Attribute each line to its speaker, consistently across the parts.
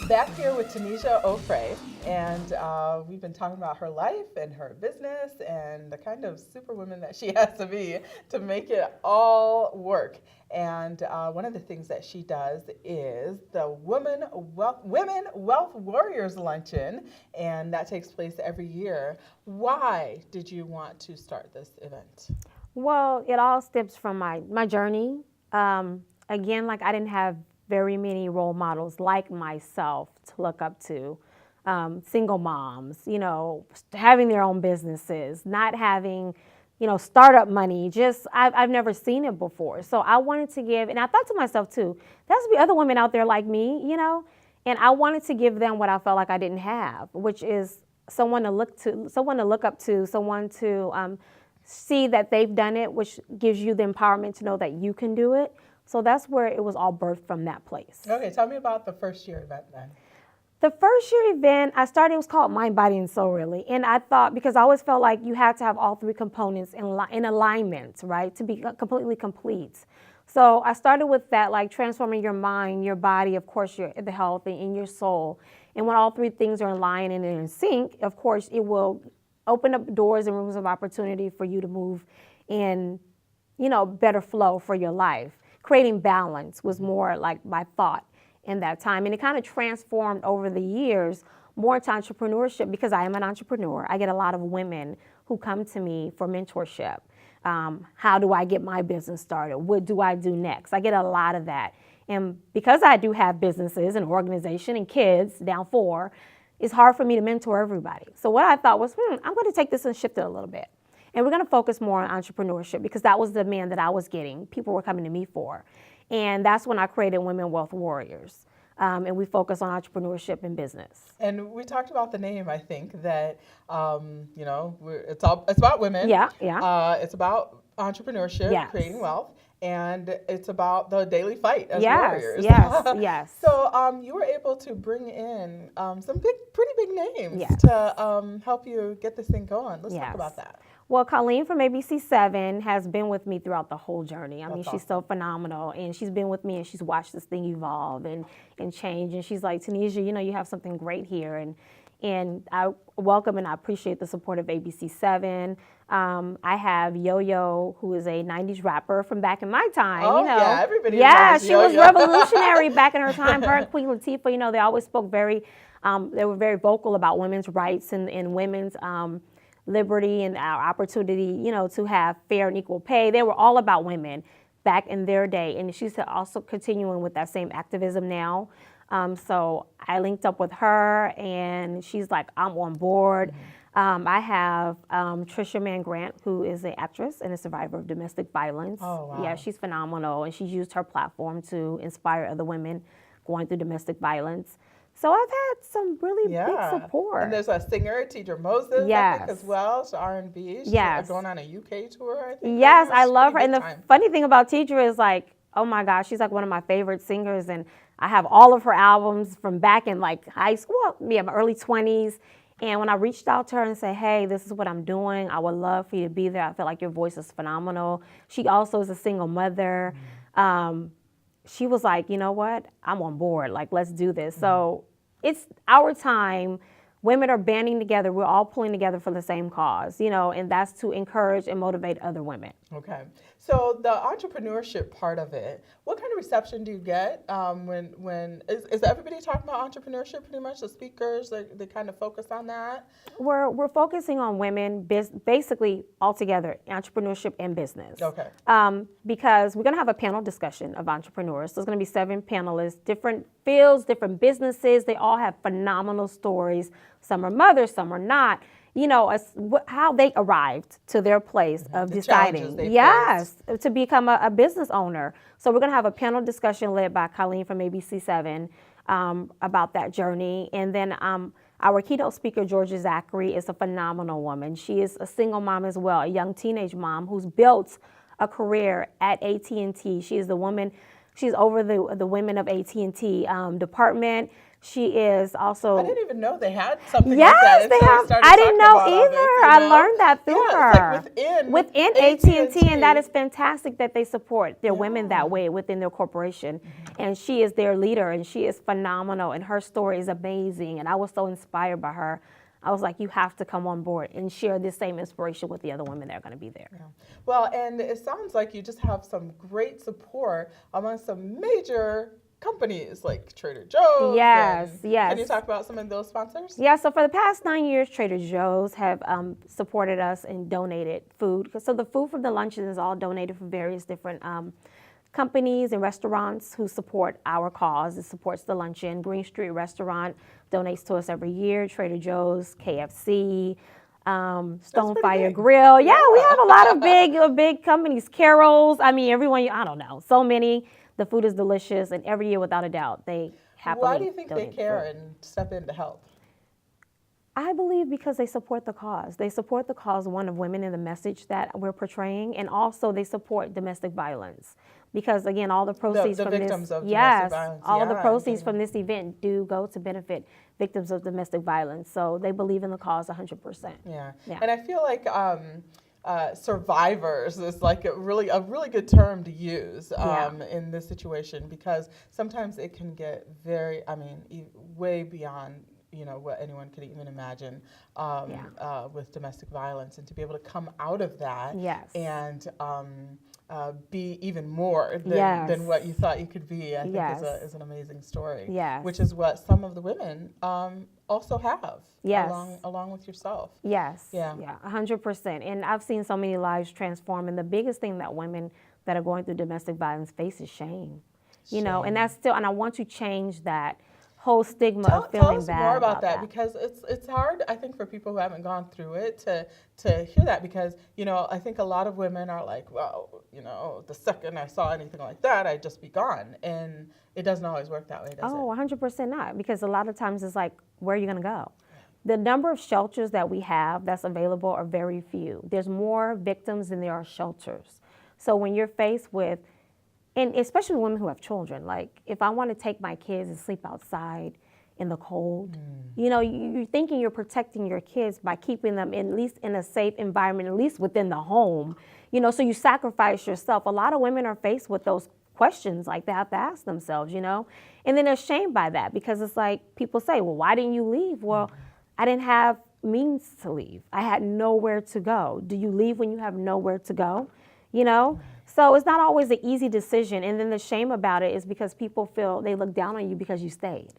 Speaker 1: Back here with Tanisha Ofrey, and we've been talking about her life and her business and the kind of superwoman that she has to be to make it all work. And one of the things that she does is the Women Wealth Warriors Luncheon, and that takes place every year. Why did you want to start this event?
Speaker 2: Well, it all stems from my journey. Again, like I didn't have very many role models like myself to look up to. Single moms, having their own businesses, not having, startup money. Just I've never seen it before. So I wanted to give, and I thought to myself too, there has to be other women out there like me, and I wanted to give them what I felt like I didn't have, which is someone to look up to, someone to see that they've done it, which gives you the empowerment to know that you can do it. So that's where it was all birthed from that place.
Speaker 1: Okay, tell me about the first year event then.
Speaker 2: The first year event I started, it was called Mind, Body, and Soul, really. And I thought, because I always felt like you had to have all three components in alignment, right, to be completely complete. So I started with that, like transforming your mind, your body, of course, the health, and your soul. And when all three things are in line and in sync, of course, it will open up doors and rooms of opportunity for you to move in, better flow for your life. Creating balance was more like my thought in that time. And it kind of transformed over the years more into entrepreneurship because I am an entrepreneur. I get a lot of women who come to me for mentorship. How do I get my business started? What do I do next? I get a lot of that. And because I do have businesses and organization and kids, down 4, it's hard for me to mentor everybody. So what I thought was, I'm going to take this and shift it a little bit. And we're going to focus more on entrepreneurship because that was the demand that I was getting. People were coming to me for. And that's when I created Women Wealth Warriors. And we focus on entrepreneurship and business.
Speaker 1: And we talked about the name, I think, that, it's about women.
Speaker 2: Yeah.
Speaker 1: It's about entrepreneurship,
Speaker 2: Yes.
Speaker 1: creating wealth. And it's about the daily fight as
Speaker 2: Yes,
Speaker 1: warriors.
Speaker 2: yes.
Speaker 1: So you were able to bring in some pretty big names
Speaker 2: Yes.
Speaker 1: to help you get this thing going. Let's talk
Speaker 2: Yes.
Speaker 1: about that.
Speaker 2: Well, Colleen from ABC7 has been with me throughout the whole journey. I mean,
Speaker 1: That's
Speaker 2: she's so phenomenal, and she's been with me, and she's watched this thing evolve and change. And she's like, Tanisha, you have something great here, and I welcome and I appreciate the support of ABC7. I have Yo-Yo, who is a '90s rapper from back in my time.
Speaker 1: Oh, yeah, everybody
Speaker 2: Yeah,
Speaker 1: knows
Speaker 2: she was
Speaker 1: Yo-Yo.
Speaker 2: revolutionary back in her time. Her and Queen Latifah, they always spoke they were very vocal about women's rights and women's liberty and our opportunity, to have fair and equal pay. They were all about women back in their day. And she's also continuing with that same activism now. So I linked up with her and she's like, I'm on board. I have Trisha Mann Grant, who is an actress and a survivor of domestic violence.
Speaker 1: Oh, wow.
Speaker 2: Yeah, she's phenomenal. And she's used her platform to inspire other women going through domestic violence. So I've had some really big support.
Speaker 1: And there's a singer, Tidra Moses, I think, as well. She's R&B. She's going on a UK tour, I think.
Speaker 2: Yes, I love her. And the funny thing about Tidra is like, oh my gosh, she's like one of my favorite singers. And I have all of her albums from back in like high school, my early 20s. And when I reached out to her and said, hey, this is what I'm doing, I would love for you to be there. I feel like your voice is phenomenal. She also is a single mother. She was like, you know what? I'm on board. Like, let's do this. So it's our time. Women are banding together. We're all pulling together for the same cause, and that's to encourage and motivate other women. Okay.
Speaker 1: So the entrepreneurship part of it, what kind of reception do you get when is everybody talking about entrepreneurship pretty much? The speakers, they kind of focus on that?
Speaker 2: We're focusing on women, basically altogether, entrepreneurship and business.
Speaker 1: Okay.
Speaker 2: Because we're going to have a panel discussion of entrepreneurs. So there's going to be 7 panelists, different fields, different businesses. They all have phenomenal stories. Some are mothers, some are not. How they arrived to their place of deciding, to become a business owner. So we're going to have a panel discussion led by Colleen from ABC7 about that journey. And then our keynote speaker, Georgia Zachary, is a phenomenal woman. She is a single mom as well, a young teenage mom who's built a career at AT&T. She is the woman. She's over the women of AT&T department. She is
Speaker 1: I
Speaker 2: also.
Speaker 1: didn't even know they had something like that
Speaker 2: Yes, they
Speaker 1: until we
Speaker 2: have.
Speaker 1: started
Speaker 2: I didn't
Speaker 1: talking
Speaker 2: know
Speaker 1: about all this,
Speaker 2: either.
Speaker 1: you
Speaker 2: I
Speaker 1: know?
Speaker 2: learned that through
Speaker 1: Yeah, it's
Speaker 2: her.
Speaker 1: like
Speaker 2: Within
Speaker 1: AT&T.
Speaker 2: AT&T, and that is fantastic that they support their women
Speaker 1: Yeah.
Speaker 2: that way within their corporation. And she is their leader, and she is phenomenal, and her story is amazing. And I was so inspired by her. I was like, you have to come on board and share this same inspiration with the other women that are going to be there.
Speaker 1: Yeah. Well, and it sounds like you just have some great support among some major companies like Trader Joe's.
Speaker 2: Yes,
Speaker 1: And
Speaker 2: yes.
Speaker 1: can you talk about some of those sponsors?
Speaker 2: Yeah, so for the past 9 years, Trader Joe's have supported us and donated food. So the food from the luncheon is all donated from various different companies and restaurants who support our cause. It supports the luncheon. Green Street Restaurant donates to us every year. Trader Joe's, KFC, Stonefire
Speaker 1: big.
Speaker 2: Grill. Yeah, we
Speaker 1: Yeah.
Speaker 2: have a lot of big companies. Carol's. I mean, everyone. I don't know. So many. The food is delicious, and every year, without a doubt, they happily.
Speaker 1: Why do you think they
Speaker 2: donate
Speaker 1: care
Speaker 2: food.
Speaker 1: and step in to help?
Speaker 2: I believe because they support the cause. They support the cause, one, of women and the message that we're portraying, and also they support domestic violence. Because again, all the proceeds
Speaker 1: The
Speaker 2: from
Speaker 1: victims
Speaker 2: this,
Speaker 1: of domestic
Speaker 2: yes,
Speaker 1: violence,
Speaker 2: all the
Speaker 1: yeah,
Speaker 2: proceeds from this event do go to benefit victims of domestic violence. So they believe in the cause 100%.
Speaker 1: Yeah.
Speaker 2: Yeah.
Speaker 1: And I feel like survivors is like a really good term to use in this situation, because sometimes it can get very, I mean, way beyond what anyone could even imagine with domestic violence, and to be able to come out of that
Speaker 2: Yes.
Speaker 1: and be even more than,
Speaker 2: Yes.
Speaker 1: than what you thought you could be, I think
Speaker 2: Yes.
Speaker 1: is an amazing story.
Speaker 2: Yes.
Speaker 1: Which is what some of the women also have.
Speaker 2: Yes.
Speaker 1: Along with yourself.
Speaker 2: Yes.
Speaker 1: Yeah.
Speaker 2: 100%. And I've seen so many lives transform. And the biggest thing that women that are going through domestic violence face is shame. And that's still, and I want to change that whole stigma of feeling
Speaker 1: tell us
Speaker 2: bad
Speaker 1: more about that,
Speaker 2: that.
Speaker 1: because it's hard, I think, for people who haven't gone through it to hear that, because I think a lot of women are like, well, the second I saw anything like that, I'd just be gone, and it doesn't always work that way, does
Speaker 2: Oh,
Speaker 1: it?
Speaker 2: 100% not, because a lot of times it's like, where are you going to go? The number of shelters that we have that's available are very few. There's more victims than there are shelters. So when you're faced with, and especially women who have children, like if I want to take my kids and sleep outside in the cold, you're thinking you're protecting your kids by keeping them at least in a safe environment, at least within the home, so you sacrifice yourself. A lot of women are faced with those questions, like they have to ask themselves, and then they're shamed by that, because it's like people say, well, why didn't you leave? Well, I didn't have means to leave. I had nowhere to go. Do you leave when you have nowhere to go? So it's not always an easy decision. And then the shame about it is because people feel they look down on you because you stayed,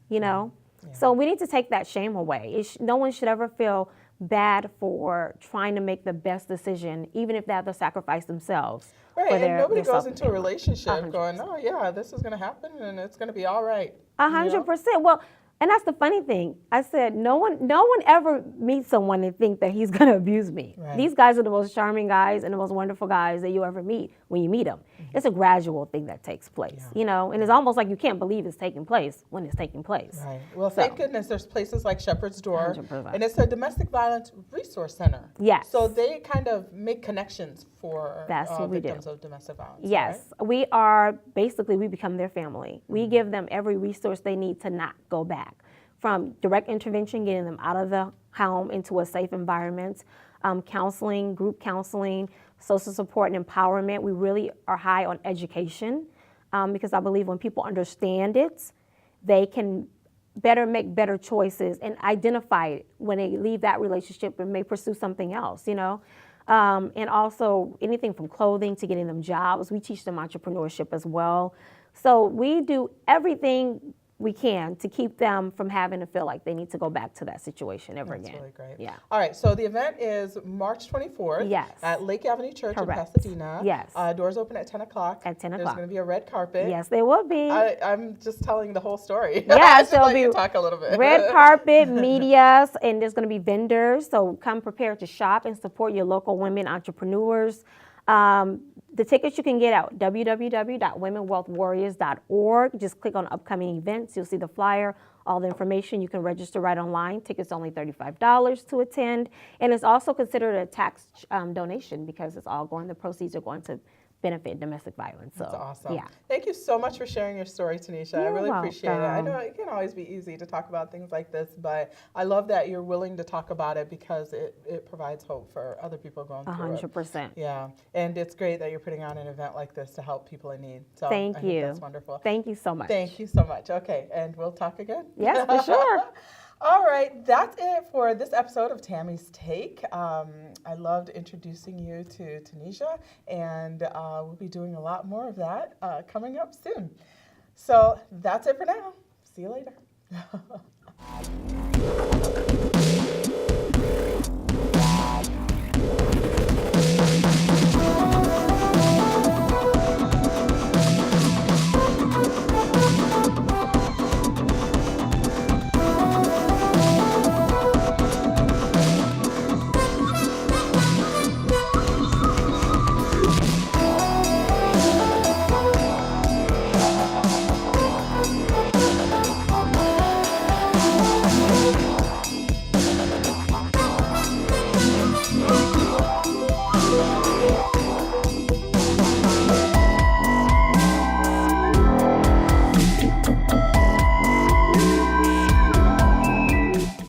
Speaker 2: Yeah. So we need to take that shame away. No one should ever feel bad for trying to make the best decision, even if they have to sacrifice themselves.
Speaker 1: Right, and nobody goes into a
Speaker 2: self-family.
Speaker 1: relationship
Speaker 2: 100%.
Speaker 1: going, oh yeah, this is going to happen and it's going to be all right.
Speaker 2: 100%. Well, and that's the funny thing. I said, no one ever meets someone and think that he's going to abuse me.
Speaker 1: Right.
Speaker 2: These guys are the most charming guys and the most wonderful guys that you ever meet when you meet them. It's a gradual thing that takes place, and it's almost like you can't believe it's taking place when it's taking place.
Speaker 1: Right. Well, thank goodness there's places like Shepherd's Door,
Speaker 2: 100%.
Speaker 1: and it's a domestic violence resource center.
Speaker 2: Yes.
Speaker 1: So they kind of make connections for
Speaker 2: That's what we do.
Speaker 1: victims of domestic violence.
Speaker 2: Yes,
Speaker 1: right?
Speaker 2: we become their family. We give them every resource they need to not go back. From direct intervention, getting them out of the home into a safe environment, counseling, group counseling, social support and empowerment. We really are high on education, because I believe when people understand it, they can make better choices and identify it when they leave that relationship and may pursue something else, and also anything from clothing to getting them jobs. We teach them entrepreneurship as well. So we do everything we can to keep them from having to feel like they need to go back to that situation ever again.
Speaker 1: That's really great.
Speaker 2: Yeah.
Speaker 1: All right, so the event is March 24th
Speaker 2: Yes.
Speaker 1: at Lake Avenue Church
Speaker 2: Correct.
Speaker 1: in Pasadena.
Speaker 2: Yes.
Speaker 1: Doors open at 10 o'clock.
Speaker 2: At 10
Speaker 1: There's
Speaker 2: o'clock.
Speaker 1: going to be a red carpet.
Speaker 2: Yes, they will be.
Speaker 1: I'm just telling the whole story.
Speaker 2: Yeah,
Speaker 1: I should
Speaker 2: there'll
Speaker 1: let
Speaker 2: be
Speaker 1: you talk a little bit.
Speaker 2: red carpet, media, and there's going to be vendors. So come prepared to shop and support your local women entrepreneurs. The tickets you can get at www.womenwealthwarriors.org. Just click on upcoming events. You'll see the flyer, all the information. You can register right online. Tickets only $35 to attend. And it's also considered a tax donation, because it's all the proceeds are going to benefit domestic violence. So
Speaker 1: That's awesome.
Speaker 2: yeah.
Speaker 1: Thank you so much for sharing your story, Tanisha. I
Speaker 2: You're
Speaker 1: really appreciate it. I know
Speaker 2: welcome.
Speaker 1: it can always be easy to talk about things like this, but I love that you're willing to talk about it because it provides hope for other people going through it.
Speaker 2: 100%.
Speaker 1: Yeah, and it's great that you're putting on an event like this to help people in need. So
Speaker 2: Thank
Speaker 1: I think
Speaker 2: you.
Speaker 1: that's wonderful.
Speaker 2: Thank you so much.
Speaker 1: Thank you so much. Okay, and we'll talk again.
Speaker 2: Yes, for sure.
Speaker 1: All right, that's it for this episode of Tammy's Take. I loved introducing you to Tanisha, and we'll be doing a lot more of that coming up soon. So that's it for now. See you later.